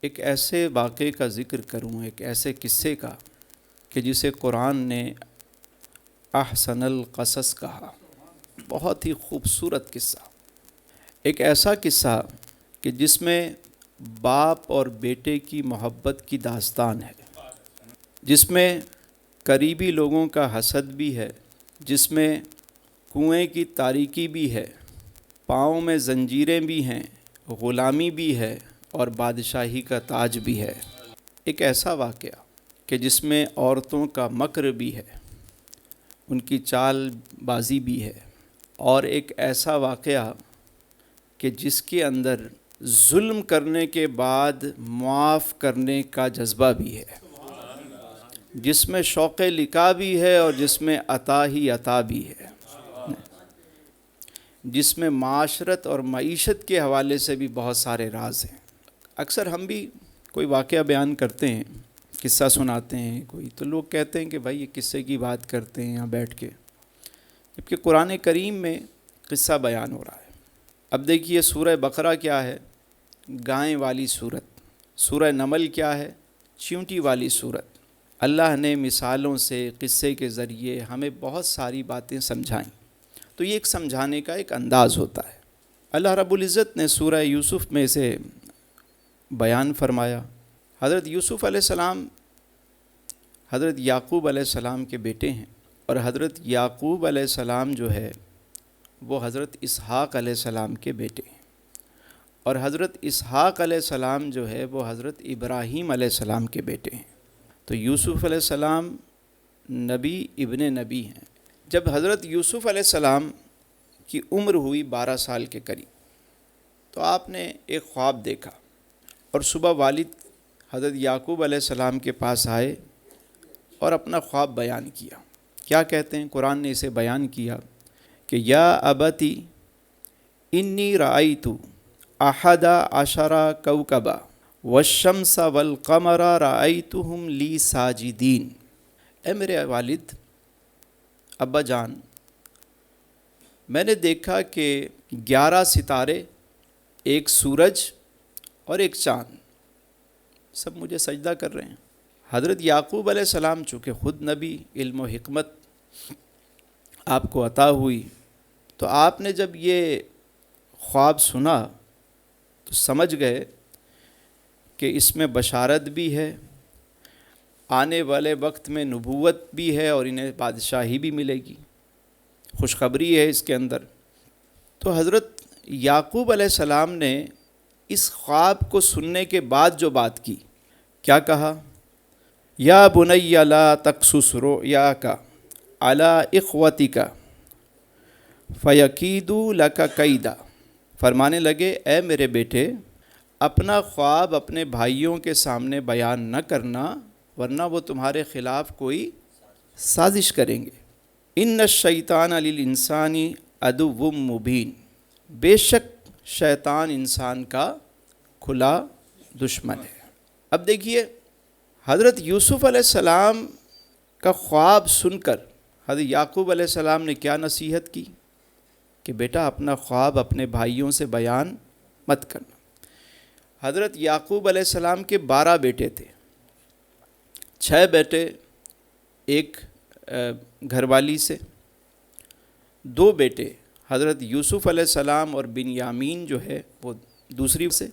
ایک ایسے واقعے کا ذکر کروں، ایک ایسے قصے کا کہ جسے قرآن نے احسن القصص کہا۔ بہت ہی خوبصورت قصہ، ایک ایسا قصہ کہ جس میں باپ اور بیٹے کی محبت کی داستان ہے، جس میں قریبی لوگوں کا حسد بھی ہے، جس میں کنویں کی تاریکی بھی ہے، پاؤں میں زنجیریں بھی ہیں، غلامی بھی ہے اور بادشاہی کا تاج بھی ہے۔ ایک ایسا واقعہ کہ جس میں عورتوں کا مکر بھی ہے، ان کی چال بازی بھی ہے، اور ایک ایسا واقعہ کہ جس کے اندر ظلم کرنے کے بعد معاف کرنے کا جذبہ بھی ہے، جس میں شوق لقاء بھی ہے اور جس میں عطا ہی عطا بھی ہے، جس میں معاشرت اور معیشت کے حوالے سے بھی بہت سارے راز ہیں۔ اکثر ہم بھی کوئی واقعہ بیان کرتے ہیں، قصہ سناتے ہیں کوئی، تو لوگ کہتے ہیں کہ بھائی یہ قصے کی بات کرتے ہیں یہاں بیٹھ کے، جبکہ قرآن کریم میں قصہ بیان ہو رہا ہے۔ اب دیکھیے سورہ بقرہ کیا ہے؟ گائیں والی صورت۔ سورہ نمل کیا ہے؟ چیونٹی والی صورت۔ اللہ نے مثالوں سے، قصے کے ذریعے ہمیں بہت ساری باتیں سمجھائیں، تو یہ ایک سمجھانے کا ایک انداز ہوتا ہے۔ اللہ رب العزت نے سورہ یوسف میں سے بیان فرمایا۔ حضرت یوسف علیہ السلام حضرت یعقوب علیہ السلام کے بیٹے ہیں، اور حضرت یعقوب علیہ السلام جو ہے وہ حضرت اسحاق علیہ السلام کے بیٹے ہیں، اور حضرت اسحاق علیہ السلام جو ہے وہ حضرت ابراہیم علیہ السلام کے بیٹے ہیں۔ تو یوسف علیہ السلام نبی ابن نبی ہیں۔ جب حضرت یوسف علیہ السلام کی عمر ہوئی 12 سال کے قریب، تو آپ نے ایک خواب دیکھا، اور صبح والد حضرت یعقوب علیہ السلام کے پاس آئے اور اپنا خواب بیان کیا۔ کیا کہتے ہیں؟ قرآن نے اسے بیان کیا کہ یا ابتی انی رأیت احد عشر کوکبا والشمس والقمر رأیتہم لی ساجدین۔ اے میرے والد، ابا جان، میں نے دیکھا کہ 11 ستارے، ایک سورج اور ایک چاند، سب مجھے سجدہ کر رہے ہیں۔ حضرت یعقوب علیہ السلام چونکہ خود نبی، علم و حکمت آپ کو عطا ہوئی، تو آپ نے جب یہ خواب سنا تو سمجھ گئے کہ اس میں بشارت بھی ہے، آنے والے وقت میں نبوت بھی ہے، اور انہیں بادشاہی بھی ملے گی، خوشخبری ہے اس کے اندر۔ تو حضرت یعقوب علیہ السلام نے اس خواب کو سننے کے بعد جو بات کی، کیا کہا؟ یا بنی لا تقصص رؤیاک علی اخوتک فیکیدوا لک کیدا۔ فرمانے لگے اے میرے بیٹے، اپنا خواب اپنے بھائیوں کے سامنے بیان نہ کرنا، ورنہ وہ تمہارے خلاف کوئی سازش کریں گے۔ ان الشیطان للانسان عدو مبین۔ بے شک شیطان انسان کا کھلا دشمن ہے۔ اب دیکھیے حضرت یوسف علیہ السلام کا خواب سن کر حضرت یعقوب علیہ السلام نے کیا نصیحت کی کہ بیٹا اپنا خواب اپنے بھائیوں سے بیان مت کرنا۔ حضرت یعقوب علیہ السلام کے 12 بیٹے تھے، 6 بیٹے ایک گھر والی سے، 2 بیٹے حضرت یوسف علیہ السلام اور بنیامین جو ہے وہ دوسری سے،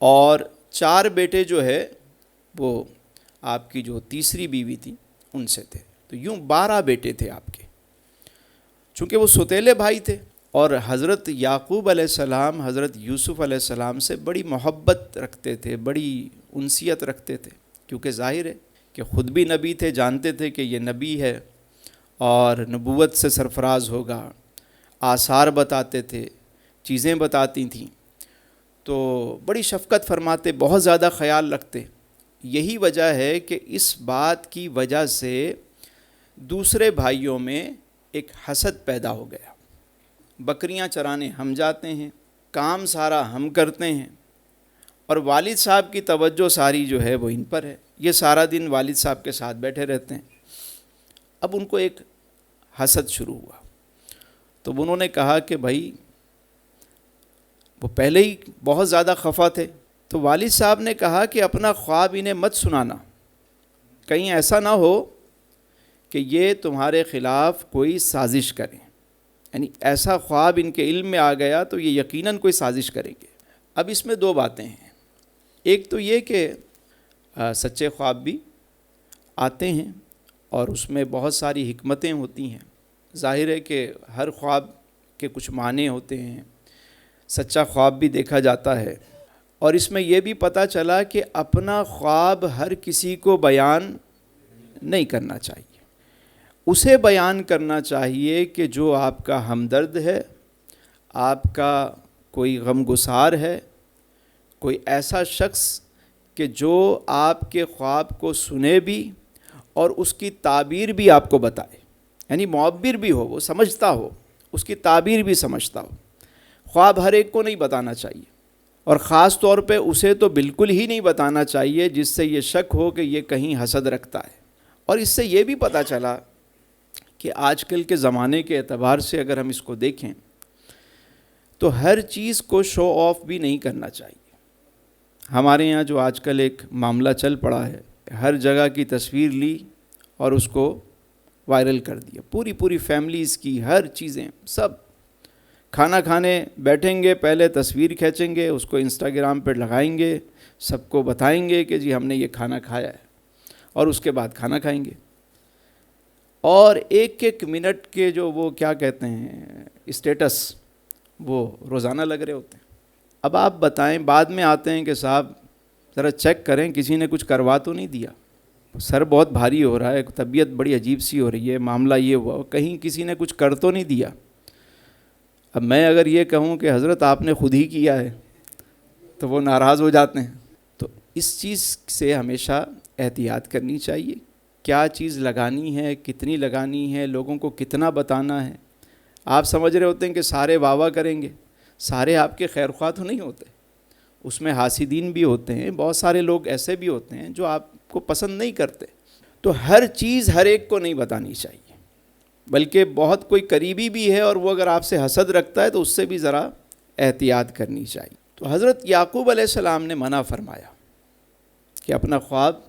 اور 4 بیٹے جو ہے وہ آپ کی جو تیسری بیوی تھی ان سے تھے۔ تو یوں 12 بیٹے تھے آپ کے، چونکہ وہ سوتیلے بھائی تھے، اور حضرت یعقوب علیہ السلام حضرت یوسف علیہ السلام سے بڑی محبت رکھتے تھے، بڑی انسیت رکھتے تھے، کیونکہ ظاہر ہے کہ خود بھی نبی تھے، جانتے تھے کہ یہ نبی ہے اور نبوت سے سرفراز ہوگا، آثار بتاتے تھے، چیزیں بتاتی تھیں، تو بڑی شفقت فرماتے، بہت زیادہ خیال رکھتے۔ یہی وجہ ہے کہ اس بات کی وجہ سے دوسرے بھائیوں میں ایک حسد پیدا ہو گیا۔ بکریاں چرانے ہم جاتے ہیں، کام سارا ہم کرتے ہیں، اور والد صاحب کی توجہ ساری جو ہے وہ ان پر ہے، یہ سارا دن والد صاحب کے ساتھ بیٹھے رہتے ہیں۔ اب ان کو ایک حسد شروع ہوا، تو انہوں نے کہا کہ بھائی وہ پہلے ہی بہت زیادہ خفا تھے، تو والد صاحب نے کہا کہ اپنا خواب انہیں مت سنانا، کہیں ایسا نہ ہو کہ یہ تمہارے خلاف کوئی سازش کریں، یعنی ایسا خواب ان کے علم میں آ گیا تو یہ یقیناً کوئی سازش کریں گے۔ اب اس میں دو باتیں ہیں، ایک تو یہ کہ سچے خواب بھی آتے ہیں اور اس میں بہت ساری حکمتیں ہوتی ہیں، ظاہر ہے کہ ہر خواب کے کچھ معنی ہوتے ہیں، سچا خواب بھی دیکھا جاتا ہے، اور اس میں یہ بھی پتہ چلا کہ اپنا خواب ہر کسی کو بیان نہیں کرنا چاہیے، اسے بیان کرنا چاہیے کہ جو آپ کا ہمدرد ہے، آپ کا کوئی غمگسار ہے، کوئی ایسا شخص کہ جو آپ کے خواب کو سنے بھی اور اس کی تعبیر بھی آپ کو بتائے، یعنی معبر بھی ہو، وہ سمجھتا ہو، اس کی تعبیر بھی سمجھتا ہو۔ خواب ہر ایک کو نہیں بتانا چاہیے، اور خاص طور پہ اسے تو بالکل ہی نہیں بتانا چاہیے جس سے یہ شک ہو کہ یہ کہیں حسد رکھتا ہے۔ اور اس سے یہ بھی پتہ چلا کہ آج کل کے زمانے کے اعتبار سے اگر ہم اس کو دیکھیں تو ہر چیز کو شو آف بھی نہیں کرنا چاہیے۔ ہمارے یہاں جو آج کل ایک معاملہ چل پڑا ہے، ہر جگہ کی تصویر لی اور اس کو وائرل کر دیا، پوری فیملیز کی ہر چیزیں، سب کھانا کھانے بیٹھیں گے، پہلے تصویر کھینچیں گے، اس کو انسٹاگرام پہ لگائیں گے، سب کو بتائیں گے کہ جی ہم نے یہ کھانا کھایا ہے، اور اس کے بعد کھانا کھائیں گے، اور ایک ایک منٹ کے جو وہ کیا کہتے ہیں اسٹیٹس، وہ روزانہ لگ رہے ہوتے ہیں۔ اب آپ بتائیں، بعد میں آتے ہیں کہ صاحب ذرا چیک کریں کسی نے کچھ کروا تو نہیں دیا، سر بہت بھاری ہو رہا ہے، طبیعت بڑی عجیب سی ہو رہی ہے، معاملہ یہ ہوا، کہیں کسی نے کچھ کر تو نہیں دیا۔ اب میں اگر یہ کہوں کہ حضرت آپ نے خود ہی کیا ہے تو وہ ناراض ہو جاتے ہیں۔ تو اس چیز سے ہمیشہ احتیاط کرنی چاہیے، کیا چیز لگانی ہے، کتنی لگانی ہے، لوگوں کو کتنا بتانا ہے۔ آپ سمجھ رہے ہوتے ہیں کہ سارے واہ واہ کریں گے، سارے آپ کے خیر خواہ تو نہیں ہوتے، اس میں حاسدین بھی ہوتے ہیں، بہت سارے لوگ ایسے بھی ہوتے ہیں جو آپ کو پسند نہیں کرتے۔ تو ہر چیز ہر ایک کو نہیں بتانی چاہیے، بلکہ بہت کوئی قریبی بھی ہے اور وہ اگر آپ سے حسد رکھتا ہے تو اس سے بھی ذرا احتیاط کرنی چاہیے۔ تو حضرت یعقوب علیہ السلام نے منع فرمایا کہ اپنا خواب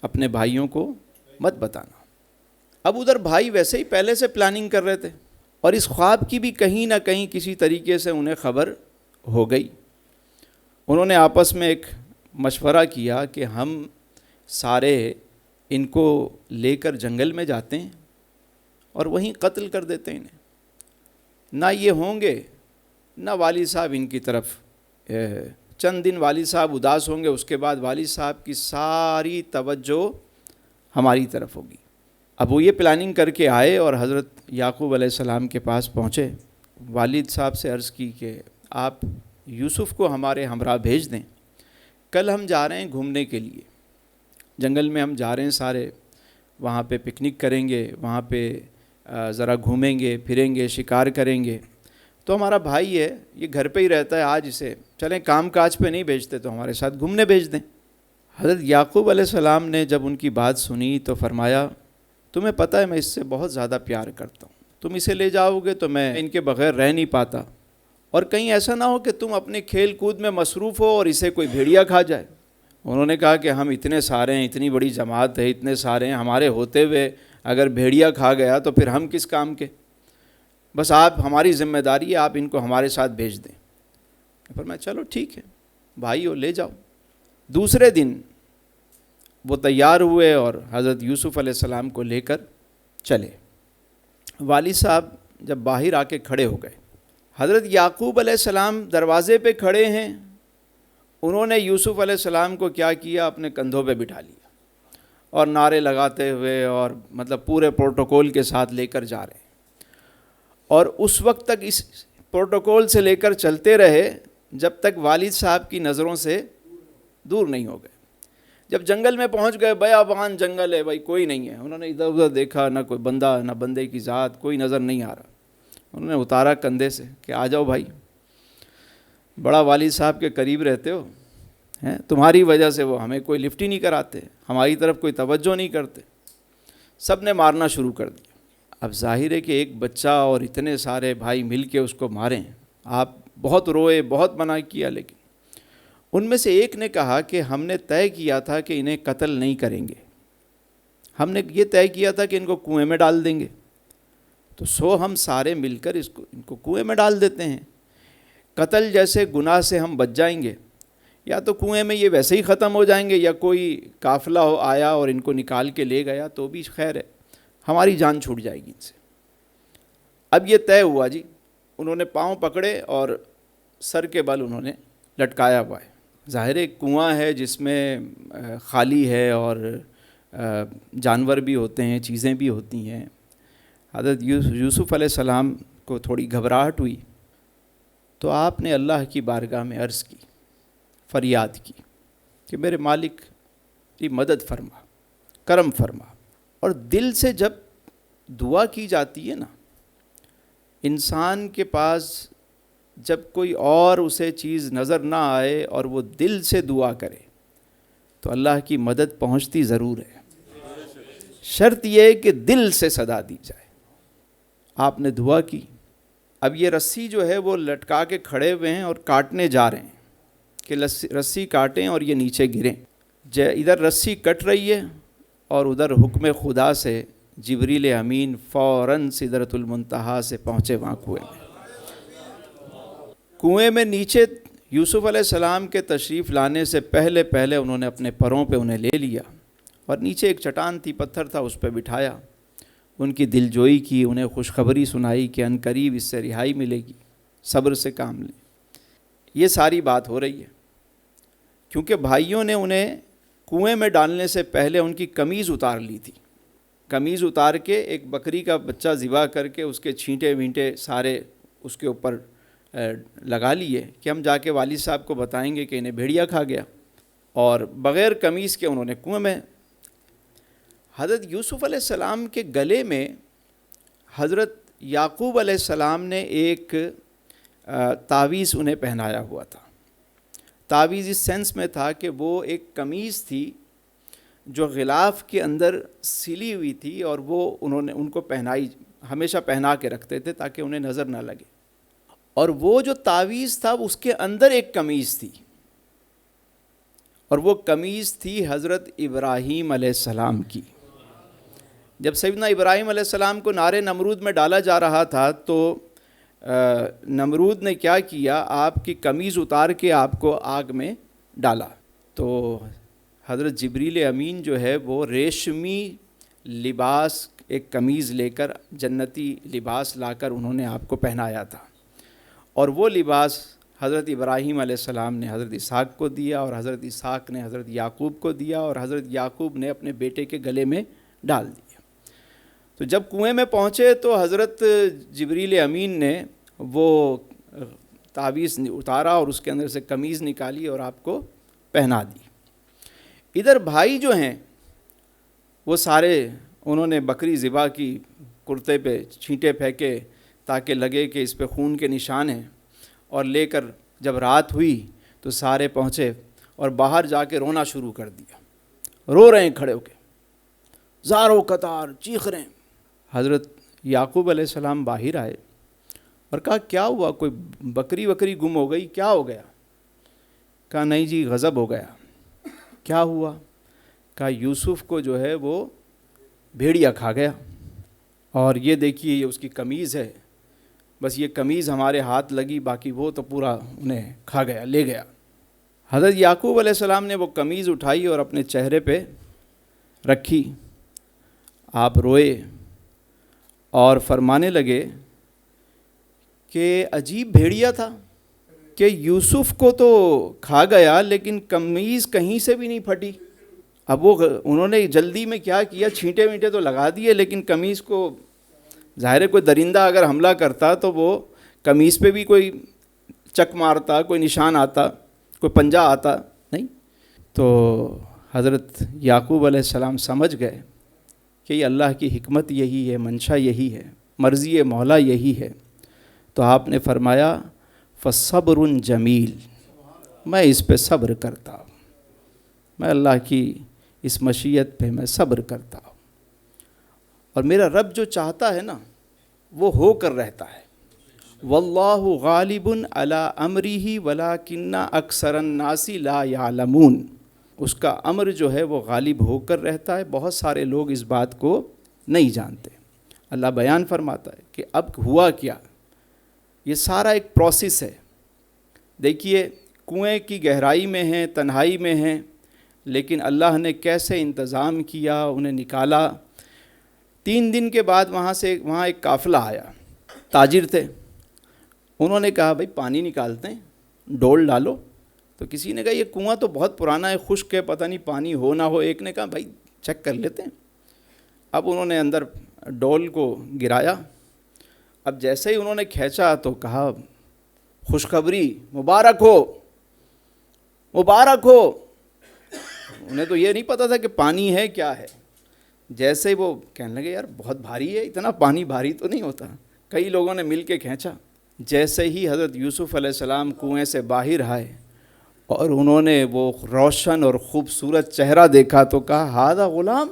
اپنے بھائیوں کو مت بتانا۔ اب ادھر بھائی ویسے ہی پہلے سے پلاننگ کر رہے تھے، اور اس خواب کی بھی کہیں نہ کہیں کسی طریقے سے انہیں خبر ہو گئی۔ انہوں نے آپس میں ایک مشورہ کیا کہ ہم سارے ان کو لے کر جنگل میں جاتے ہیں اور وہیں قتل کر دیتے ہیں انہیں، نہ یہ ہوں گے نہ والد صاحب ان کی طرف، چند دن والد صاحب اداس ہوں گے، اس کے بعد والد صاحب کی ساری توجہ ہماری طرف ہوگی۔ اب وہ یہ پلاننگ کر کے آئے اور حضرت یعقوب علیہ السلام کے پاس پہنچے، والد صاحب سے عرض کی کہ آپ یوسف کو ہمارے ہمراہ بھیج دیں، کل ہم جا رہے ہیں گھومنے کے لیے، جنگل میں ہم جا رہے ہیں سارے، وہاں پہ پکنک کریں گے، وہاں پہ ذرا گھومیں گے پھریں گے، شکار کریں گے، تو ہمارا بھائی ہے یہ گھر پہ ہی رہتا ہے، آج اسے چلیں کام کاج پہ نہیں بھیجتے تو ہمارے ساتھ گھومنے بھیج دیں۔ حضرت یعقوب علیہ السلام نے جب ان کی بات سنی تو فرمایا تمہیں پتہ ہے میں اس سے بہت زیادہ پیار کرتا ہوں، تم اسے لے جاؤ گے تو میں ان کے بغیر رہ نہیں پاتا، اور کہیں ایسا نہ ہو کہ تم اپنے کھیل کود میں مصروف ہو اور اسے کوئی بھیڑیا کھا جائے۔ انہوں نے کہا کہ ہم اتنے سارے ہیں، اتنی بڑی جماعت ہے، اتنے سارے ہیں، ہمارے ہوتے ہوئے اگر بھیڑیا کھا گیا تو پھر ہم کس کام کے، بس آپ ہماری ذمہ داری ہے، آپ ان کو ہمارے ساتھ بھیج دیں۔ پر میں چلو ٹھیک ہے بھائی ہو لے جاؤ۔ دوسرے دن وہ تیار ہوئے اور حضرت یوسف علیہ السلام کو لے کر چلے۔ والد صاحب جب باہر آ کے کھڑے ہو گئے، حضرت یعقوب علیہ السلام دروازے پہ کھڑے ہیں، انہوں نے یوسف علیہ السلام کو کیا کیا، اپنے کندھوں پہ بٹھا لیا اور نعرے لگاتے ہوئے اور مطلب پورے پروٹوکول کے ساتھ لے کر جا رہے ہیں، اور اس وقت تک اس پروٹوکول سے لے کر چلتے رہے جب تک والد صاحب کی نظروں سے دور نہیں ہو گئے۔ جب جنگل میں پہنچ گئے، بیابان جنگل ہے بھائی، کوئی نہیں ہے، انہوں نے ادھر ادھر دیکھا، نہ کوئی بندہ نہ بندے کی ذات، کوئی نظر نہیں آ رہا۔ انہوں نے اتارا کندھے سے کہ آ جاؤ بھائی، بڑا والد صاحب کے قریب رہتے ہو، تمہاری وجہ سے وہ ہمیں کوئی لفٹ ہی نہیں کراتے، ہماری طرف کوئی توجہ نہیں کرتے۔ سب نے مارنا شروع کر دیا۔ اب ظاہر ہے کہ ایک بچہ اور اتنے سارے بھائی مل کے اس کو ماریں، آپ بہت روئے، بہت منع کیا، لیکن ان میں سے ایک نے کہا کہ ہم نے طے کیا تھا کہ انہیں قتل نہیں کریں گے، ہم نے یہ طے کیا تھا کہ ان کو کنویں میں ڈال دیں گے، تو سو ہم سارے مل کر ان کو کنویں میں ڈال دیتے ہیں، قتل جیسے گناہ سے ہم بچ جائیں گے، یا تو کنویں میں یہ ویسے ہی ختم ہو جائیں گے، یا کوئی قافلہ آیا اور ان کو نکال کے لے گیا تو بھی خیر ہے، ہماری جان چھوٹ جائے گی ان سے۔ اب یہ طے ہوا جی، انہوں نے پاؤں پکڑے اور سر کے بل انہوں نے لٹکایا ہوا ہے۔ ظاہر ایک کنواں ہے جس میں خالی ہے اور جانور بھی ہوتے ہیں، چیزیں بھی ہوتی ہیں۔ حضرت یوسف علیہ السلام کو تھوڑی گھبراہٹ ہوئی تو آپ نے اللہ کی بارگاہ میں عرض کی، فریاد کی کہ میرے مالک کی مدد فرما، کرم فرما۔ اور دل سے جب دعا کی جاتی ہے نا، انسان کے پاس جب کوئی اور اسے چیز نظر نہ آئے اور وہ دل سے دعا کرے تو اللہ کی مدد پہنچتی ضرور ہے، شرط یہ ہے کہ دل سے صدا دی جائے۔ آپ نے دعا کی، اب یہ رسی جو ہے وہ لٹکا کے کھڑے ہوئے ہیں اور کاٹنے جا رہے ہیں کہ رسی کاٹیں اور یہ نیچے گریں۔ ادھر رسی کٹ رہی ہے اور ادھر حکم خدا سے جبریل امین فوراً سدرۃ المنتہا سے پہنچے وہاں کنویں میں نیچے یوسف علیہ السلام کے تشریف لانے سے پہلے انہوں نے اپنے پروں پہ انہیں لے لیا اور نیچے ایک چٹان تھی، پتھر تھا، اس پہ بٹھایا، ان کی دل جوئی کی، انہیں خوشخبری سنائی کہ عنقریب اس سے رہائی ملے گی، صبر سے کام لیں۔ یہ ساری بات ہو رہی ہے کیونکہ بھائیوں نے انہیں کنویں میں ڈالنے سے پہلے ان کی قمیض اتار لی تھی، قمیض اتار کے ایک بکری کا بچہ ذبح کر کے اس کے چھینٹے وینٹے سارے اس کے اوپر لگا لیے کہ ہم جا کے والد صاحب کو بتائیں گے کہ انہیں بھیڑیا کھا گیا، اور بغیر قمیض کے انہوں نے کنویں میں۔ حضرت یوسف علیہ السلام کے گلے میں حضرت یعقوب علیہ السلام نے ایک تعویذ انہیں پہنایا ہوا تھا۔ تعویذ اس سینس میں تھا کہ وہ ایک قمیض تھی جو غلاف کے اندر سلی ہوئی تھی، اور وہ انہوں نے ان کو پہنائی، ہمیشہ پہنا کے رکھتے تھے تاکہ انہیں نظر نہ لگے۔ اور وہ جو تعویذ تھا اس کے اندر ایک قمیض تھی، اور وہ قمیض تھی حضرت ابراہیم علیہ السلام کی۔ جب سیدنا ابراہیم علیہ السلام کو نارے نمرود میں ڈالا جا رہا تھا تو نمرود نے کیا کیا، آپ کی قمیض اتار کے آپ کو آگ میں ڈالا، تو حضرت جبریل امین جو ہے وہ ریشمی لباس، ایک قمیض لے کر، جنتی لباس لا کر انہوں نے آپ کو پہنایا تھا، اور وہ لباس حضرت ابراہیم علیہ السلام نے حضرت اسحاق کو دیا، اور حضرت اسحاق نے حضرت یعقوب کو دیا، اور حضرت یعقوب نے اپنے بیٹے کے گلے میں ڈال دیا۔ تو جب کنویں میں پہنچے تو حضرت جبریل امین نے وہ تعویذ اتارا اور اس کے اندر سے قمیض نکالی اور آپ کو پہنا دی۔ ادھر بھائی جو ہیں وہ سارے انہوں نے بکری ذبح کی، کرتے پہ چھینٹے پھینکے تاکہ لگے کہ اس پہ خون کے نشان ہیں، اور لے کر جب رات ہوئی تو سارے پہنچے اور باہر جا کے رونا شروع کر دیا، رو رہے ہیں کھڑے ہو کے، زاروں قطار چیخ رہے ہیں۔ حضرت یعقوب علیہ السلام باہر آئے اور کہا کیا ہوا، کوئی بکری گم ہو گئی، کیا ہو گیا؟ کہا نہیں جی غضب ہو گیا۔ کیا ہوا؟ کہا یوسف کو جو ہے وہ بھیڑیا کھا گیا، اور یہ دیکھیے یہ اس کی قمیض ہے، بس یہ قمیض ہمارے ہاتھ لگی، باقی وہ تو پورا انہیں کھا گیا، لے گیا۔ حضرت یعقوب علیہ السلام نے وہ قمیض اٹھائی اور اپنے چہرے پہ رکھی، آپ روئے اور فرمانے لگے کہ عجیب بھیڑیا تھا کہ یوسف کو تو کھا گیا لیکن قمیض کہیں سے بھی نہیں پھٹی۔ اب وہ انہوں نے جلدی میں کیا کیا، چھینٹے وینٹے تو لگا دیے لیکن قمیض کو، ظاہر ہے کوئی درندہ اگر حملہ کرتا تو وہ قمیض پہ بھی کوئی چک مارتا، کوئی نشان آتا، کوئی پنجہ آتا، نہیں۔ تو حضرت یعقوب علیہ السلام سمجھ گئے کہ یہ اللہ کی حکمت یہی ہے، منشا یہی ہے، مرضی مولا یہی ہے۔ تو آپ نے فرمایا فصبر جمیل، میں اس پہ صبر کرتا ہوں، میں اللہ کی اس مشیت پہ میں صبر کرتا ہوں، اور میرا رب جو چاہتا ہے نا وہ ہو کر رہتا ہے، واللہ غالب علی امرہ ولکن اکثر الناس لا یعلمون، اس کا امر جو ہے وہ غالب ہو کر رہتا ہے، بہت سارے لوگ اس بات کو نہیں جانتے۔ اللہ بیان فرماتا ہے کہ اب ہوا کیا، یہ سارا ایک پروسیس ہے۔ دیکھیے کنویں کی گہرائی میں ہیں، تنہائی میں ہیں، لیکن اللہ نے کیسے انتظام کیا، انہیں نکالا۔ 3 دن کے بعد وہاں ایک قافلہ آیا، تاجر تھے، انہوں نے کہا بھائی پانی نکالتے ہیں، ڈول ڈالو۔ تو کسی نے کہا یہ کنواں تو بہت پرانا ہے، خشک ہے، پتہ نہیں پانی ہو نہ ہو۔ ایک نے کہا بھائی چیک کر لیتے ہیں۔ اب انہوں نے اندر ڈول کو گرایا، اب جیسے ہی انہوں نے کھینچا تو کہا خوشخبری، مبارک ہو مبارک ہو۔ انہیں تو یہ نہیں پتہ تھا کہ پانی ہے کیا ہے۔ جیسے ہی وہ کہنے لگے یار بہت بھاری ہے، اتنا پانی بھاری تو نہیں ہوتا۔ کئی لوگوں نے مل کے کھینچا، جیسے ہی حضرت یوسف علیہ السلام کنویں سے باہر آئے اور انہوں نے وہ روشن اور خوبصورت چہرہ دیکھا تو کہا ہذا غلام،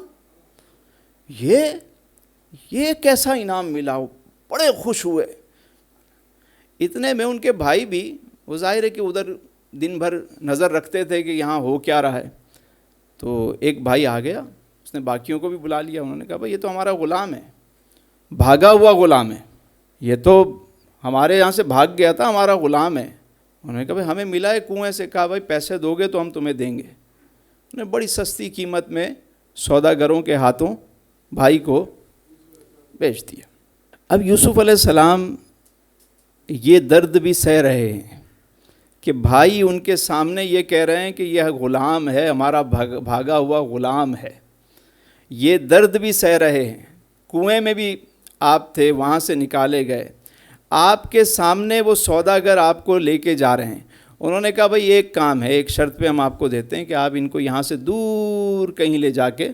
یہ کیسا انعام ملا، بڑے خوش ہوئے۔ اتنے میں ان کے بھائی بھی، وہ ظاہر ہے کہ ادھر دن بھر نظر رکھتے تھے کہ یہاں ہو کیا رہا ہے، تو ایک بھائی آ گیا، اس نے باقیوں کو بھی بلا لیا۔ انہوں نے کہا بھائی یہ تو ہمارا غلام ہے، بھاگا ہوا غلام ہے، یہ تو ہمارے یہاں سے بھاگ گیا تھا، ہمارا غلام ہے۔ انہوں نے کہا بھائی ہمیں ملا ہے کنویں سے، کہا بھائی پیسے دو گے تو ہم تمہیں دیں گے۔ انہوں نے بڑی سستی قیمت میں سوداگروں کے ہاتھوں بھائی کو بیچ دیا۔ اب یوسف علیہ السلام یہ درد بھی سہ رہے ہیں کہ بھائی ان کے سامنے یہ کہہ رہے ہیں کہ یہ غلام ہے، ہمارا بھاگا ہوا غلام ہے، یہ درد بھی سہ رہے ہیں۔ کنویں میں بھی آپ تھے، وہاں سے نکالے گئے، آپ کے سامنے وہ سوداگر آپ کو لے کے جا رہے ہیں۔ انہوں نے کہا بھائی ایک کام ہے، ایک شرط پہ ہم آپ کو دیتے ہیں کہ آپ ان کو یہاں سے دور کہیں لے جا کے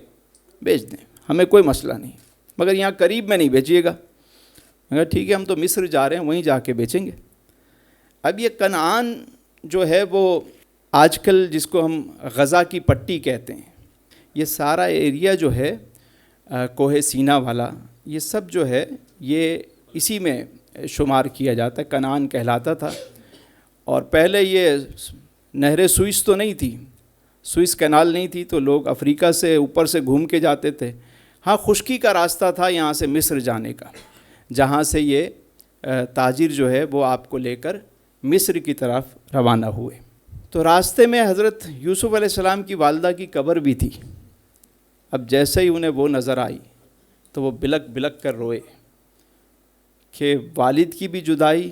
بیچ دیں، ہمیں کوئی مسئلہ نہیں، مگر یہاں قریب میں نہیں بیچیے گا۔ مگر ٹھیک ہے ہم تو مصر جا رہے ہیں، وہیں جا کے بیچیں گے۔ اب یہ کنعان جو ہے وہ آج کل جس کو ہم غزہ کی پٹی کہتے ہیں، یہ سارا ایریا جو ہے کوہ سینا والا، یہ سب جو ہے یہ اسی میں شمار کیا جاتا ہے، کنعان کہلاتا تھا۔ اور پہلے یہ نہر سوئس تو نہیں تھی، سوئس کینال نہیں تھی، تو لوگ افریقہ سے اوپر سے گھوم کے جاتے تھے۔ ہاں خشکی کا راستہ تھا یہاں سے مصر جانے کا، جہاں سے یہ تاجر جو ہے وہ آپ کو لے کر مصر کی طرف روانہ ہوئے۔ تو راستے میں حضرت یوسف علیہ السلام کی والدہ کی قبر بھی تھی۔ اب جیسے ہی انہیں وہ نظر آئی تو وہ بلک بلک کر روئے کہ والد کی بھی جدائی،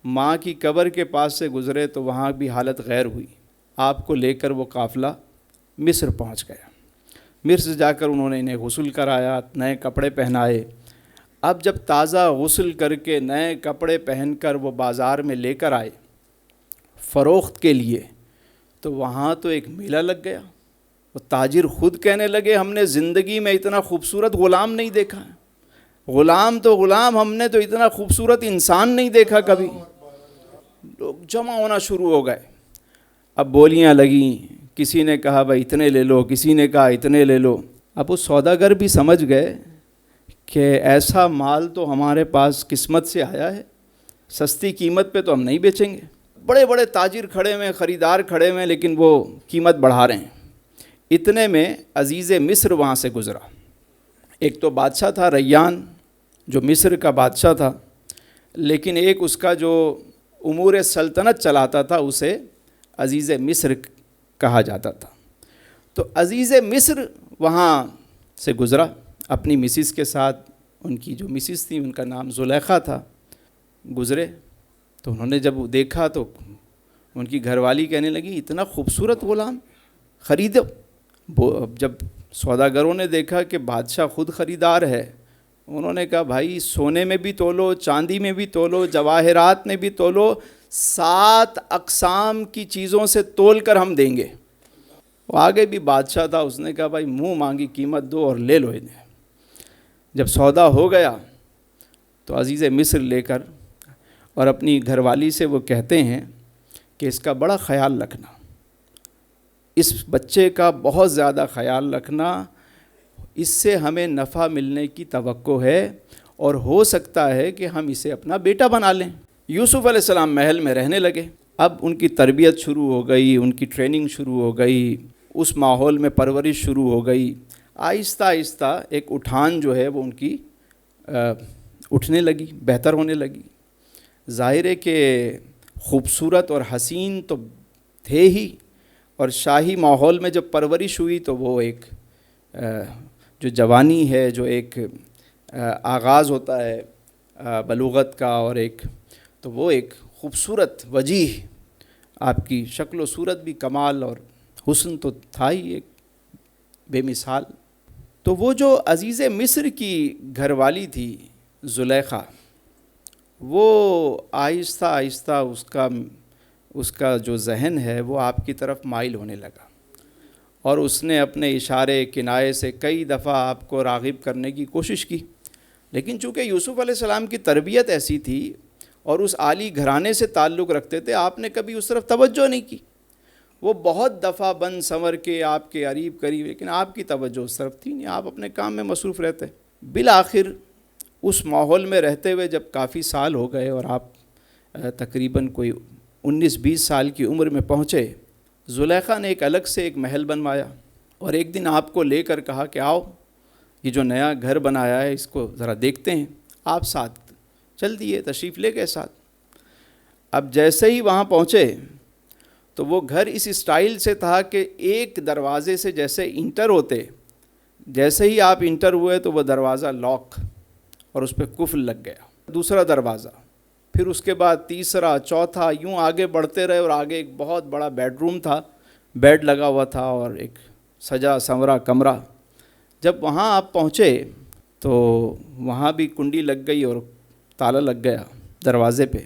ماں کی قبر کے پاس سے گزرے تو وہاں بھی حالت غیر ہوئی۔ آپ کو لے کر وہ قافلہ مصر پہنچ گیا۔ مصر جا کر انہوں نے انہیں غسل کرایا، نئے کپڑے پہنائے۔ اب جب تازہ غسل کر کے نئے کپڑے پہن کر وہ بازار میں لے کر آئے فروخت کے لیے، تو وہاں تو ایک میلہ لگ گیا۔ وہ تاجر خود کہنے لگے ہم نے زندگی میں اتنا خوبصورت غلام نہیں دیکھا ہے، غلام تو غلام، ہم نے تو اتنا خوبصورت انسان نہیں دیکھا کبھی۔ لوگ جمع ہونا شروع ہو گئے، اب بولیاں لگیں، کسی نے کہا بھائی اتنے لے لو، کسی نے کہا اتنے لے لو۔ اب وہ سوداگر بھی سمجھ گئے کہ ایسا مال تو ہمارے پاس قسمت سے آیا ہے، سستی قیمت پہ تو ہم نہیں بیچیں گے۔ بڑے بڑے تاجر کھڑے ہوئے، خریدار کھڑے ہوئے، لیکن وہ قیمت بڑھا رہے ہیں۔ اتنے میں عزیز مصر وہاں سے گزرا۔ ایک تو بادشاہ تھا ریان جو مصر کا بادشاہ تھا، لیکن ایک اس کا جو امور سلطنت چلاتا تھا اسے عزیز مصر کہا جاتا تھا۔ تو عزیز مصر وہاں سے گزرا اپنی مسز کے ساتھ، ان کی جو مسز تھی ان کا نام زلیخا تھا، گزرے۔ تو انہوں نے جب دیکھا تو ان کی گھر والی کہنے لگی اتنا خوبصورت غلام خریدو۔ جب سوداگروں نے دیکھا کہ بادشاہ خود خریدار ہے، انہوں نے کہا بھائی سونے میں بھی تولو، چاندی میں بھی تولو، جواہرات میں بھی تولو، 7 اقسام کی چیزوں سے تول کر ہم دیں گے۔ وہ آگے بھی بادشاہ تھا، اس نے کہا بھائی منہ مانگی قیمت دو اور لے لو انہیں۔ جب سودا ہو گیا تو عزیز مصر لے کر اور اپنی گھر والی سے وہ کہتے ہیں کہ اس کا بڑا خیال رکھنا، اس بچے کا بہت زیادہ خیال رکھنا، اس سے ہمیں نفع ملنے کی توقع ہے، اور ہو سکتا ہے کہ ہم اسے اپنا بیٹا بنا لیں۔ یوسف علیہ السلام محل میں رہنے لگے، اب ان کی تربیت شروع ہو گئی، ان کی ٹریننگ شروع ہو گئی، اس ماحول میں پرورش شروع ہو گئی۔ آہستہ آہستہ ایک اٹھان جو ہے وہ ان کی اٹھنے لگی، بہتر ہونے لگی۔ ظاہر ہے کہ خوبصورت اور حسین تو تھے ہی، اور شاہی ماحول میں جب پرورش ہوئی تو وہ ایک جو جوانی ہے، جو ایک آغاز ہوتا ہے بلوغت کا، اور ایک تو وہ ایک خوبصورت وجیح، آپ کی شکل و صورت بھی کمال اور حسن تو تھا ہی ایک بے مثال۔ تو وہ جو عزیز مصر کی گھر والی تھی زلیخا، وہ آہستہ آہستہ اس کا جو ذہن ہے وہ آپ کی طرف مائل ہونے لگا، اور اس نے اپنے اشارے کنائے سے کئی دفعہ آپ کو راغب کرنے کی کوشش کی، لیکن چونکہ یوسف علیہ السلام کی تربیت ایسی تھی اور اس عالی گھرانے سے تعلق رکھتے تھے، آپ نے کبھی اس طرف توجہ نہیں کی۔ وہ بہت دفعہ بند سنور کے آپ کے قریب، لیکن آپ کی توجہ اس طرف تھی نہیں، آپ اپنے کام میں مصروف رہتے۔ بالآخر اس ماحول میں رہتے ہوئے جب کافی سال ہو گئے اور آپ تقریباً کوئی 19-20 سال کی عمر میں پہنچے، زلیخا نے ایک الگ سے ایک محل بنوایا، اور ایک دن آپ کو لے کر کہا کہ آؤ، یہ جو نیا گھر بنایا ہے اس کو ذرا دیکھتے ہیں۔ آپ ساتھ چل دیے، تشریف لے گئے ساتھ۔ اب جیسے ہی وہاں پہنچے تو وہ گھر اس اسٹائل سے تھا کہ ایک دروازے سے جیسے انٹر ہوتے، جیسے ہی آپ انٹر ہوئے تو وہ دروازہ لاک اور اس پہ قفل لگ گیا۔ دوسرا دروازہ، پھر اس کے بعد تیسرا، چوتھا، یوں آگے بڑھتے رہے، اور آگے ایک بہت بڑا بیڈ روم تھا، بیڈ لگا ہوا تھا اور ایک سجا سنورا کمرہ۔ جب وہاں آپ پہنچے تو وہاں بھی کنڈی لگ گئی اور تالا لگ گیا دروازے پہ۔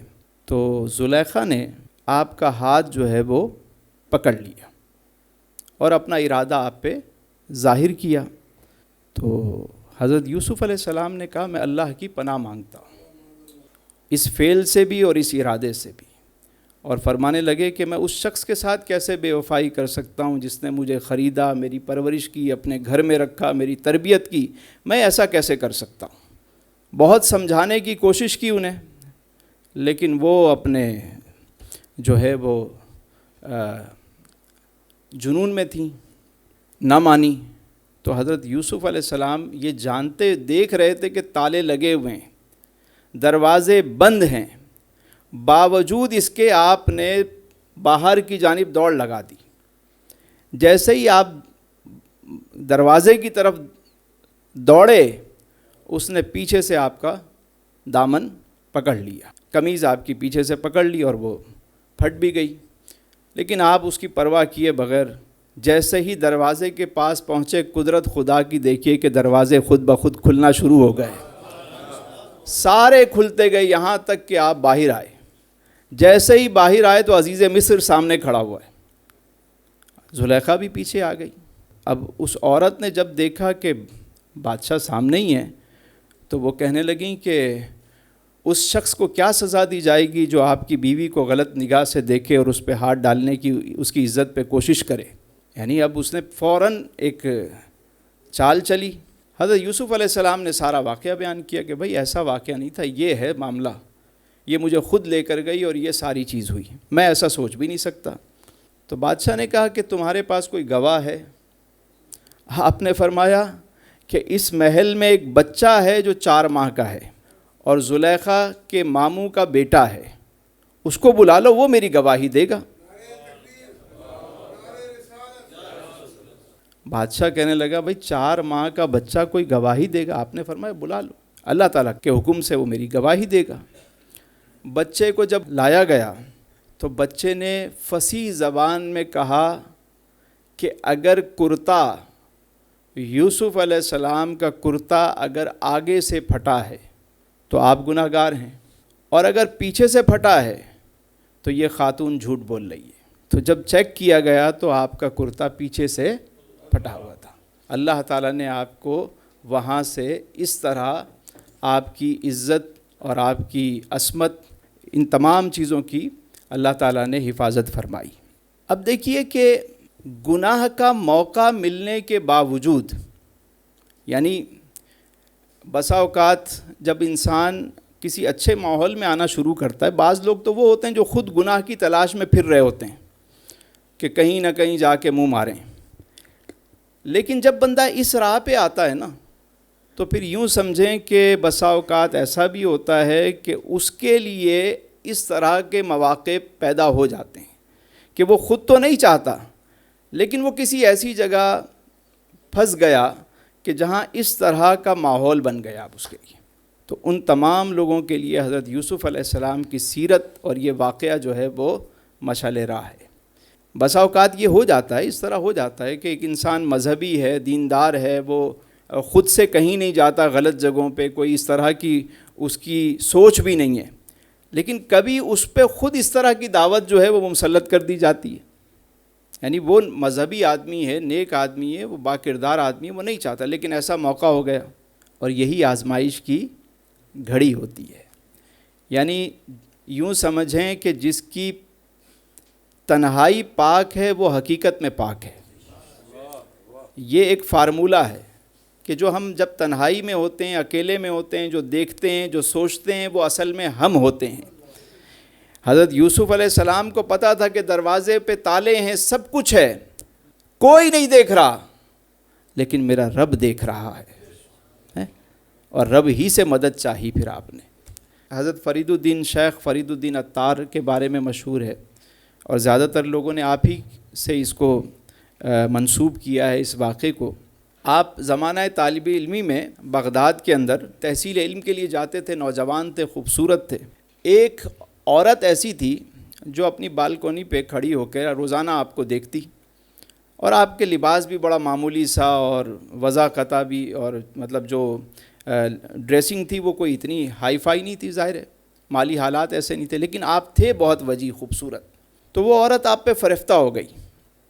تو زلیخا نے آپ کا ہاتھ جو ہے وہ پکڑ لیا اور اپنا ارادہ آپ پہ ظاہر کیا۔ تو حضرت یوسف علیہ السلام نے کہا میں اللہ کی پناہ مانگتا ہوں اس فعل سے بھی اور اس ارادے سے بھی، اور فرمانے لگے کہ میں اس شخص کے ساتھ کیسے بے وفائی کر سکتا ہوں جس نے مجھے خریدا، میری پرورش کی، اپنے گھر میں رکھا، میری تربیت کی، میں ایسا کیسے کر سکتا ہوں۔ بہت سمجھانے کی کوشش کی انہیں، لیکن وہ اپنے جو ہے وہ جنون میں تھیں، نہ مانی۔ تو حضرت یوسف علیہ السلام یہ جانتے دیکھ رہے تھے کہ تالے لگے ہوئے ہیں، دروازے بند ہیں، باوجود اس کے آپ نے باہر کی جانب دوڑ لگا دی۔ جیسے ہی آپ دروازے کی طرف دوڑے، اس نے پیچھے سے آپ کا دامن پکڑ لیا، قمیض آپ کی پیچھے سے پکڑ لی اور وہ پھٹ بھی گئی، لیکن آپ اس کی پرواہ کیے بغیر جیسے ہی دروازے کے پاس پہنچے، قدرت خدا کی دیکھیے کہ دروازے خود بخود کھلنا شروع ہو گئے، سارے کھلتے گئے یہاں تک کہ آپ باہر آئے۔ جیسے ہی باہر آئے تو عزیز مصر سامنے کھڑا ہوا ہے، زلیخا بھی پیچھے آ گئی۔ اب اس عورت نے جب دیکھا کہ بادشاہ سامنے ہی ہے تو وہ کہنے لگیں کہ اس شخص کو کیا سزا دی جائے گی جو آپ کی بیوی کو غلط نگاہ سے دیکھے اور اس پہ ہاتھ ڈالنے کی، اس کی عزت پہ کوشش کرے۔ یعنی اب اس نے فوراً ایک چال چلی۔ حضرت یوسف علیہ السلام نے سارا واقعہ بیان کیا کہ بھئی ایسا واقعہ نہیں تھا، یہ ہے معاملہ، یہ مجھے خود لے کر گئی اور یہ ساری چیز ہوئی، میں ایسا سوچ بھی نہیں سکتا۔ تو بادشاہ نے کہا کہ تمہارے پاس کوئی گواہ ہے؟ آپ نے فرمایا کہ اس محل میں ایک بچہ ہے جو 4 ماہ کا ہے اور زلیخا کے ماموں کا بیٹا ہے، اس کو بلا لو، وہ میری گواہی دے گا۔ بادشاہ کہنے لگا بھئی 4 ماہ کا بچہ کوئی گواہی دے گا؟ آپ نے فرمایا بلا لو، اللہ تعالیٰ کے حکم سے وہ میری گواہی دے گا۔ بچے کو جب لایا گیا تو بچے نے فصیح زبان میں کہا کہ اگر کرتا، یوسف علیہ السلام کا کرتا اگر آگے سے پھٹا ہے تو آپ گناہ گار ہیں، اور اگر پیچھے سے پھٹا ہے تو یہ خاتون جھوٹ بول رہی ہے۔ تو جب چیک کیا گیا تو آپ کا کرتا پیچھے سے پھٹا ہوا تھا۔ اللہ تعالیٰ نے آپ کو وہاں سے اس طرح آپ کی عزت اور آپ کی عصمت، ان تمام چیزوں کی اللہ تعالیٰ نے حفاظت فرمائی۔ اب دیکھیے کہ گناہ کا موقع ملنے کے باوجود، یعنی بسا اوقات جب انسان کسی اچھے ماحول میں آنا شروع کرتا ہے، بعض لوگ تو وہ ہوتے ہیں جو خود گناہ کی تلاش میں پھر رہے ہوتے ہیں کہ کہیں نہ کہیں جا کے منہ ماریں، لیکن جب بندہ اس راہ پہ آتا ہے نا تو پھر یوں سمجھیں کہ بسا اوقات ایسا بھی ہوتا ہے کہ اس کے لیے اس طرح کے مواقع پیدا ہو جاتے ہیں کہ وہ خود تو نہیں چاہتا، لیکن وہ کسی ایسی جگہ پھنس گیا کہ جہاں اس طرح کا ماحول بن گیا اب اس کے لیے۔ تو ان تمام لوگوں کے لیے حضرت یوسف علیہ السلام کی سیرت اور یہ واقعہ جو ہے وہ مشعل راہ ہے۔ بسا اوقات یہ ہو جاتا ہے، اس طرح ہو جاتا ہے کہ ایک انسان مذہبی ہے، دیندار ہے، وہ خود سے کہیں نہیں جاتا غلط جگہوں پہ، کوئی اس طرح کی اس کی سوچ بھی نہیں ہے، لیکن کبھی اس پہ خود اس طرح کی دعوت جو ہے وہ مسلط کر دی جاتی ہے۔ یعنی وہ مذہبی آدمی ہے، نیک آدمی ہے، وہ باکردار آدمی ہے، وہ نہیں چاہتا، لیکن ایسا موقع ہو گیا، اور یہی آزمائش کی گھڑی ہوتی ہے۔ یعنی یوں سمجھیں کہ جس کی تنہائی پاک ہے وہ حقیقت میں پاک ہے۔ یہ ایک فارمولہ ہے کہ جو ہم جب تنہائی میں ہوتے ہیں، اکیلے میں ہوتے ہیں، جو دیکھتے ہیں، جو سوچتے ہیں، وہ اصل میں ہم ہوتے ہیں۔ حضرت یوسف علیہ السلام کو پتہ تھا کہ دروازے پہ تالے ہیں، سب کچھ ہے، کوئی نہیں دیکھ رہا، لیکن میرا رب دیکھ رہا ہے، اور رب ہی سے مدد چاہی۔ پھر آپ نے حضرت فرید الدین، شیخ فرید الدین عطار کے بارے میں مشہور ہے، اور زیادہ تر لوگوں نے آپ ہی سے اس کو منسوب کیا ہے اس واقعے کو۔ آپ زمانہ طالب علمی میں بغداد کے اندر تحصیل علم کے لیے جاتے تھے، نوجوان تھے، خوبصورت تھے۔ ایک عورت ایسی تھی جو اپنی بالکونی پہ کھڑی ہو کے روزانہ آپ کو دیکھتی، اور آپ کے لباس بھی بڑا معمولی سا اور وضاقتہ بھی، اور مطلب جو ڈریسنگ تھی وہ کوئی اتنی ہائی فائی نہیں تھی، ظاہر ہے مالی حالات ایسے نہیں تھے، لیکن آپ تھے بہت وجیح، خوبصورت۔ تو وہ عورت آپ پہ فرفتہ ہو گئی۔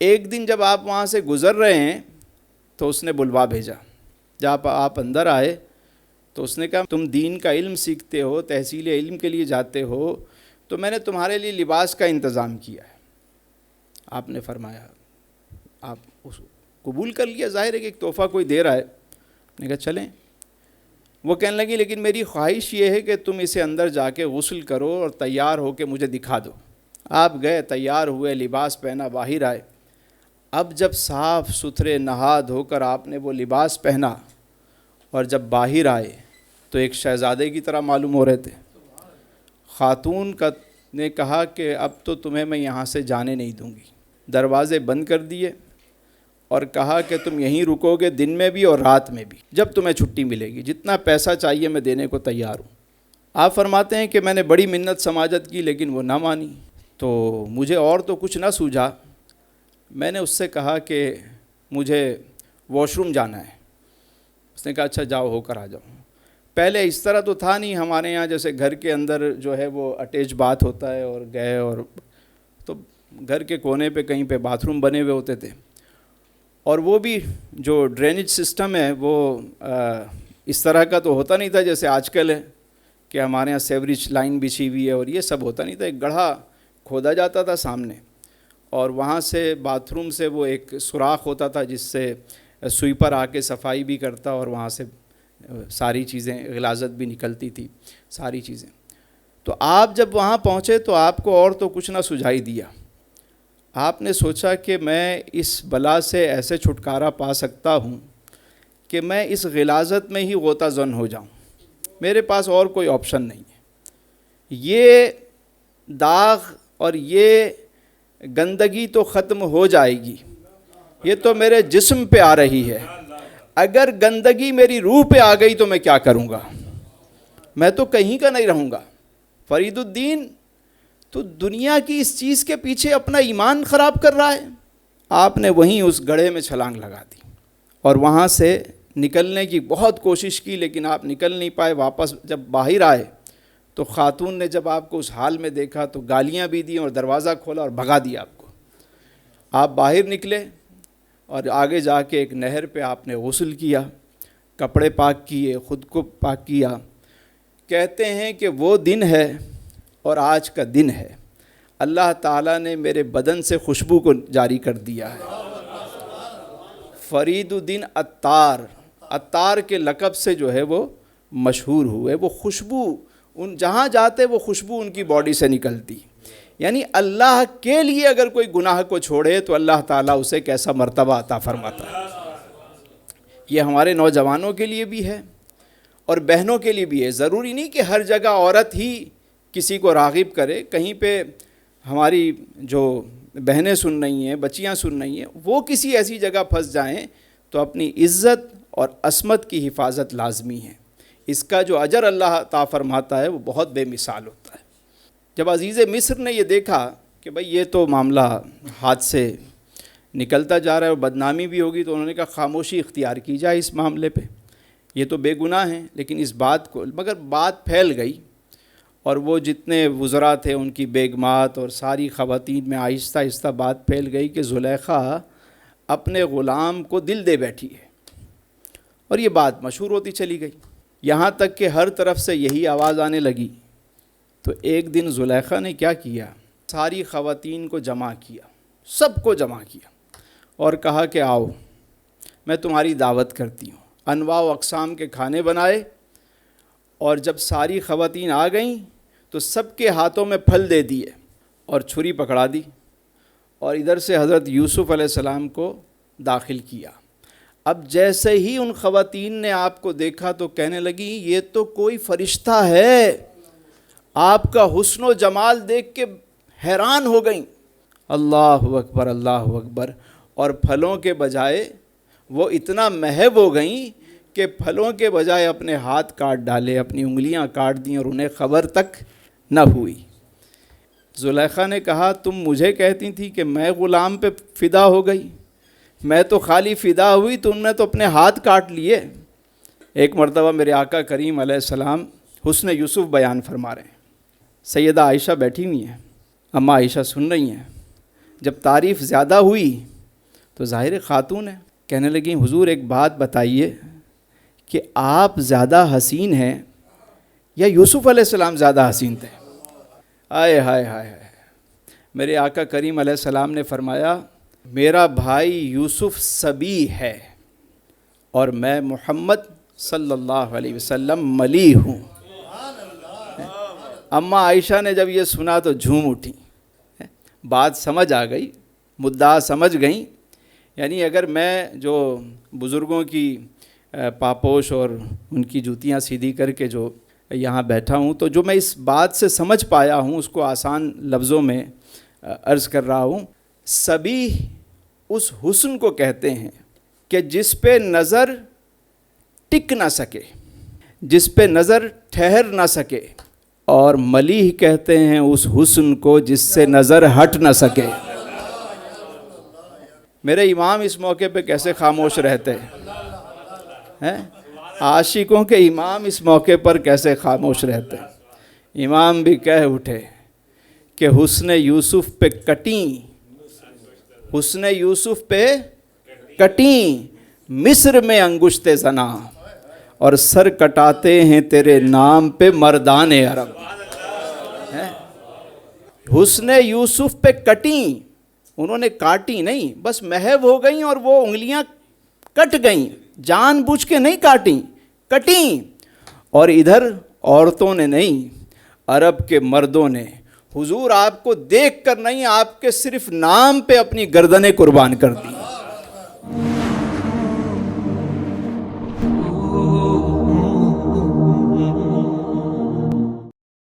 ایک دن جب آپ وہاں سے گزر رہے ہیں تو اس نے بلوا بھیجا۔ جب آپ اندر آئے تو اس نے کہا تم دین کا علم سیکھتے ہو، تحصیل علم کے لیے جاتے ہو، تو میں نے تمہارے لیے لباس کا انتظام کیا ہے۔ آپ نے فرمایا، آپ اس قبول کر لیا، ظاہر ہے کہ ایک تحفہ کوئی دے رہا ہے۔ نے کہا چلیں۔ وہ کہنے لگی لیکن میری خواہش یہ ہے کہ تم اسے اندر جا کے غسل کرو اور تیار ہو کے مجھے دکھا دو۔ آپ گئے، تیار ہوئے، لباس پہنا، باہر آئے۔ اب جب صاف ستھرے نہا دھو کر آپ نے وہ لباس پہنا اور جب باہر آئے تو ایک شہزادے کی طرح معلوم ہو رہے تھے۔ خاتون نے کہا کہ اب تو تمہیں میں یہاں سے جانے نہیں دوں گی۔ دروازے بند کر دیے اور کہا کہ تم یہیں رکو گے دن میں بھی اور رات میں بھی، جب تمہیں چھٹی ملے گی، جتنا پیسہ چاہیے میں دینے کو تیار ہوں۔ آپ فرماتے ہیں کہ میں نے بڑی منت سماجت کی لیکن وہ نہ مانی، تو مجھے اور تو کچھ نہ سوجھا۔ میں نے اس سے کہا کہ مجھے واش روم جانا ہے۔ اس نے کہا اچھا جاؤ، ہو کر آ جاؤ۔ پہلے اس طرح تو تھا نہیں، ہمارے یہاں جیسے گھر کے اندر جو ہے وہ اٹیچ باتھ ہوتا ہے، اور گئے اور تو گھر کے کونے پہ کہیں پہ باتھ روم بنے ہوئے ہوتے تھے، اور وہ بھی جو ڈرینیج سسٹم ہے وہ اس طرح کا تو ہوتا نہیں تھا جیسے آج کل ہے کہ ہمارے یہاں سیوریج لائن بچھی ہوئی ہے، اور یہ سب ہوتا نہیں تھا۔ ایک گڑھا کھودا جاتا تھا سامنے، اور وہاں سے باتھ روم سے وہ ایک سوراخ ہوتا تھا جس سے سوئیپر آ کے صفائی بھی کرتا، اور وہاں سے ساری چیزیں، غلاظت بھی نکلتی تھی، ساری چیزیں۔ تو آپ جب وہاں پہنچے تو آپ کو اور تو کچھ نہ سجھائی دیا۔ آپ نے سوچا کہ میں اس بلا سے ایسے چھٹکارا پا سکتا ہوں کہ میں اس غلاظت میں ہی غوطہ زن ہو جاؤں، میرے پاس اور کوئی آپشن نہیں ہے۔ یہ داغ اور یہ گندگی تو ختم ہو جائے گی، یہ تو میرے جسم پہ آ رہی ہے، اگر گندگی میری روح پہ آ گئی تو میں کیا کروں گا؟ میں تو کہیں کا نہیں رہوں گا۔ فرید الدین تو دنیا کی اس چیز کے پیچھے اپنا ایمان خراب کر رہا ہے۔ آپ نے وہیں اس گڑھے میں چھلانگ لگا دی، اور وہاں سے نکلنے کی بہت کوشش کی لیکن آپ نکل نہیں پائے۔ واپس جب باہر آئے تو خاتون نے جب آپ کو اس حال میں دیکھا تو گالیاں بھی دیں اور دروازہ کھولا اور بھگا دیا آپ کو۔ آپ باہر نکلے اور آگے جا کے ایک نہر پہ آپ نے غسل کیا، کپڑے پاک کیے، خود کو پاک کیا۔ کہتے ہیں کہ وہ دن ہے اور آج کا دن ہے، اللہ تعالیٰ نے میرے بدن سے خوشبو کو جاری کر دیا ہے۔ فرید الدین عطار، عطار کے لقب سے جو ہے وہ مشہور ہوئے، وہ خوشبو ان جہاں جاتے وہ خوشبو ان کی باڈی سے نکلتی. یعنی اللہ کے لیے اگر کوئی گناہ کو چھوڑے تو اللہ تعالیٰ اسے کیسا مرتبہ عطا فرماتا ہے. یہ ہمارے نوجوانوں کے لیے بھی ہے اور بہنوں کے لیے بھی ہے. ضروری نہیں کہ ہر جگہ عورت ہی کسی کو راغب کرے. کہیں پہ ہماری جو بہنیں سن رہی ہیں، بچیاں سن رہی ہیں، وہ کسی ایسی جگہ پھنس جائیں تو اپنی عزت اور عصمت کی حفاظت لازمی ہے. اس کا جو اجر اللہ عطا فرماتا ہے وہ بہت بے مثال ہوتا ہے. جب عزیز مصر نے یہ دیکھا کہ بھئی یہ تو معاملہ ہاتھ سے نکلتا جا رہا ہے اور بدنامی بھی ہوگی، تو انہوں نے کہا خاموشی اختیار کی جائے اس معاملے پہ. یہ تو بے گناہ ہیں، لیکن اس بات کو، مگر بات پھیل گئی اور وہ جتنے وزراء تھے ان کی بیگمات اور ساری خواتین میں آہستہ آہستہ بات پھیل گئی کہ زلیخا اپنے غلام کو دل دے بیٹھی ہے. اور یہ بات مشہور ہوتی چلی گئی، یہاں تک کہ ہر طرف سے یہی آواز آنے لگی. تو ایک دن زلیخا نے کیا کیا، ساری خواتین کو جمع کیا، سب کو جمع کیا اور کہا کہ آؤ میں تمہاری دعوت کرتی ہوں. انواع و اقسام کے کھانے بنائے اور جب ساری خواتین آ گئیں تو سب کے ہاتھوں میں پھل دے دیے اور چھری پکڑا دی اور ادھر سے حضرت یوسف علیہ السلام کو داخل کیا. اب جیسے ہی ان خواتین نے آپ کو دیکھا تو کہنے لگی یہ تو کوئی فرشتہ ہے. آپ کا حسن و جمال دیکھ کے حیران ہو گئیں. اللہ اکبر، اللہ اکبر. اور پھلوں کے بجائے وہ اتنا محب ہو گئیں کہ پھلوں کے بجائے اپنے ہاتھ کاٹ ڈالے، اپنی انگلیاں کاٹ دیں اور انہیں خبر تک نہ ہوئی. زلیخا نے کہا تم مجھے کہتی تھی کہ میں غلام پہ فدا ہو گئی، میں تو خالی فدا ہوئی، تم نے تو اپنے ہاتھ کاٹ لیے. ایک مرتبہ میرے آقا کریم علیہ السلام حسن یوسف بیان فرما رہے ہیں. سیدہ عائشہ بیٹھی ہوئی ہیں، اماں عائشہ سن رہی ہیں. جب تعریف زیادہ ہوئی تو ظاہر خاتون ہے، کہنے لگیں حضور ایک بات بتائیے کہ آپ زیادہ حسین ہیں یا یوسف علیہ السلام زیادہ حسین تھے؟ آئے ہائے ہائے ہائے. میرے آقا کریم علیہ السلام نے فرمایا میرا بھائی یوسف صبی ہے اور میں محمد صلی اللہ علیہ وسلم ملی ہوں. اماں عائشہ نے جب یہ سنا تو جھوم اٹھی، بات سمجھ آ گئی، مدعا سمجھ گئیں. یعنی اگر میں جو بزرگوں کی پاپوش اور ان کی جوتیاں سیدھی کر کے جو یہاں بیٹھا ہوں، تو جو میں اس بات سے سمجھ پایا ہوں اس کو آسان لفظوں میں عرض کر رہا ہوں. صبی اس حسن کو کہتے ہیں کہ جس پہ نظر ٹک نہ سکے، جس پہ نظر ٹھہر نہ سکے، اور ملیح کہتے ہیں اس حسن کو جس سے نظر ہٹ نہ سکے. میرے امام اس موقع پہ کیسے خاموش رہتے ہیں؟ عاشقوں کے امام اس موقع پر کیسے خاموش رہتے ہیں؟ امام بھی کہہ اٹھے کہ حسن یوسف پہ کٹیں، حسن یوسف پہ کٹیں مصر میں انگشت زنا، اور سر کٹاتے ہیں تیرے نام پہ مردان عرب. حسن یوسف پہ کٹیں، انہوں نے کاٹی نہیں، بس محب ہو گئیں اور وہ انگلیاں کٹ گئیں، جان بوجھ کے نہیں کاٹیں، کٹیں. اور ادھر عورتوں نے نہیں، عرب کے مردوں نے حضور آپ کو دیکھ کر نہیں، آپ کے صرف نام پہ اپنی گردنیں قربان کر دی.